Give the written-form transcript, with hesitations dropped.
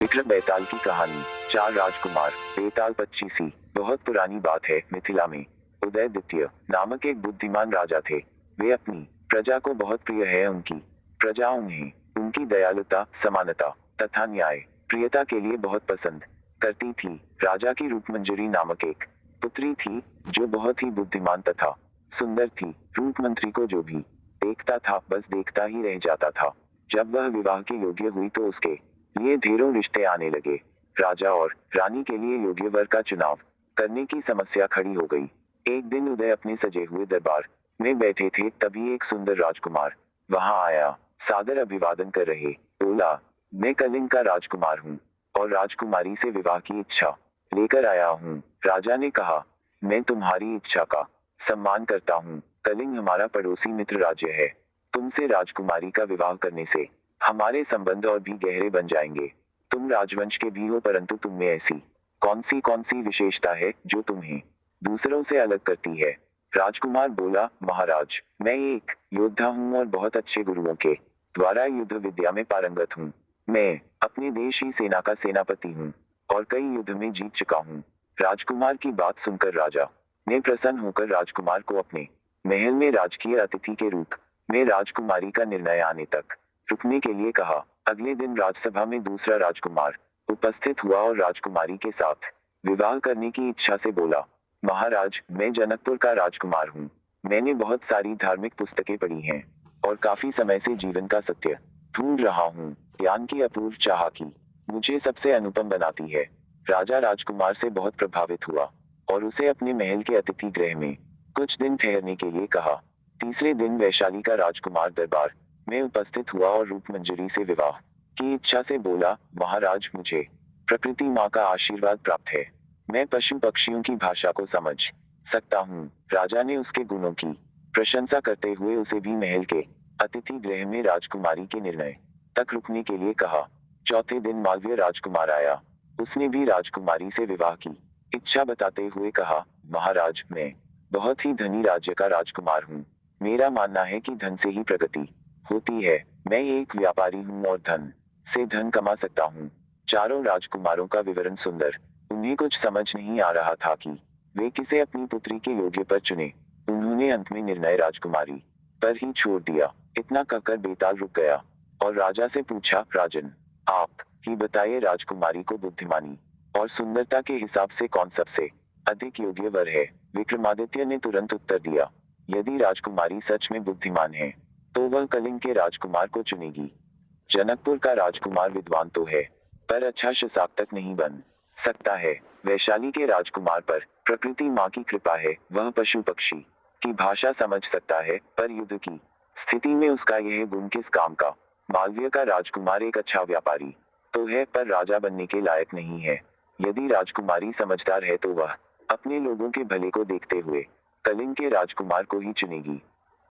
विक्रम बेताल की कहानी। चार राजकुमार। बेताल पच्चीसी। बहुत पुरानी बात है। मिथिला में उदय द्वितीय नामक एक बुद्धिमान राजा थे। वे अपनी प्रजा को बहुत प्रिय है। उनकी प्रजा उन्हें उनकी दयालुता, समानता तथा न्याय प्रियता के लिए बहुत पसंद करती थी। राजा की रूपमंजरी नामक एक पुत्री थी जो बहुत ही बुद्धिमान तथा सुंदर थी। रूपमंत्री को जो भी देखता था बस देखता ही रह जाता था। जब वह विवाह के योग्य हुई तो उसके लिए ढेरों रिश्ते आने लगे। राजा और रानी के लिए योग्य वर का चुनाव करने की समस्या खड़ी हो गई। एक दिन उदय अपने सजे हुए दरबार में बैठे थे, तभी एक सुंदर राजकुमार वहां आया। सादर अभिवादन कर रहे बोला, मैं कलिंग का राजकुमार हूँ और राजकुमारी से विवाह की इच्छा लेकर आया हूँ। राजा ने कहा, मैं तुम्हारी इच्छा का सम्मान करता हूँ। कलिंग हमारा पड़ोसी मित्र राज्य है। तुमसे राजकुमारी का विवाह करने से हमारे संबंध और भी गहरे बन जाएंगे। तुम राजवंश के भी हो, परंतु तुम में ऐसी कौन सी विशेषता है जो तुम्हें दूसरों से अलग करती है? राजकुमार बोला, महाराज, मैं एक योद्धा हूँ और बहुत अच्छे गुरुओं के द्वारा युद्ध विद्या में पारंगत हूँ। मैं अपने देश ही सेना का सेनापति हूँ और कई युद्ध में जीत चुका हूँ। राजकुमार की बात सुनकर राजा ने प्रसन्न होकर राजकुमार को अपने महल में राजकीय अतिथि के रूप में राजकुमारी का निर्णय आने तक रुकने के लिए कहा। अगले दिन राजसभा में दूसरा राजकुमार उपस्थित हुआ और राजकुमारी के साथ विवाह करने की इच्छा से बोला, महाराज, मैं जनकपुर का राजकुमार हूँ। मैंने बहुत सारी धार्मिक पुस्तकें पढ़ी हैं और काफी समय से जीवन का सत्य ढूंढ रहा हूँ। ज्ञान की अपूर्व चाह की मुझे सबसे अनुपम बनाती है। राजा राजकुमार से बहुत प्रभावित हुआ और उसे अपने महल के अतिथि गृह में कुछ दिन ठहरने के लिए कहा। तीसरे दिन वैशाली का राजकुमार दरबार में उपस्थित हुआ और रूपमंजरी से विवाह की इच्छा से बोला, महाराज, मुझे प्रकृति माँ का आशीर्वाद प्राप्त है। मैं पशु पक्षियों की भाषा को समझ सकता हूँ। राजा ने उसके गुणों की प्रशंसा करते हुए उसे भी महल के अतिथि गृह में राजकुमारी के निर्णय तक रुकने के लिए कहा। चौथे दिन मालवीय राजकुमार आया। उसने भी राजकुमारी से विवाह की इच्छा बताते हुए कहा, महाराज, मैं बहुत ही धनी राज्य का राजकुमार हूँ। मेरा मानना है कि धन से ही प्रगति होती है। मैं एक व्यापारी हूँ और धन से धन कमा सकता हूँ। चारों राजकुमारों का विवरण सुंदर। उन्हें कुछ समझ नहीं आ रहा था कि वे किसे अपनी पुत्री के योग्य पर चुने। उन्होंने अंत में निर्णय राजकुमारी पर ही छोड़ दिया। इतना कहकर बेताल रुक गया और राजा से पूछा, राजन, आप ही बताइए, राजकुमारी को बुद्धिमानी और सुंदरता के हिसाब से कौन सबसे अधिक योग्य वर है? विक्रमादित्य ने तुरंत उत्तर दिया, यदि राजकुमारी सच में बुद्धिमान है तो वह कलिंग के राजकुमार को चुनेगी। जनकपुर का राजकुमार विद्वान तो है, पर अच्छा शासक नहीं बन सकता है। वैशाली के राजकुमार पर प्रकृति माँ की कृपा है। वह पशु पक्षी की भाषा समझ सकता है, पर युद्ध की स्थिति में उसका यह गुण किस काम का? मालवीय का राजकुमार एक अच्छा व्यापारी तो है, पर राजा बनने के लायक नहीं है। यदि राजकुमारी समझदार है तो वह अपने लोगों के भले को देखते हुए कलिंग के राजकुमार को ही चुनेगी।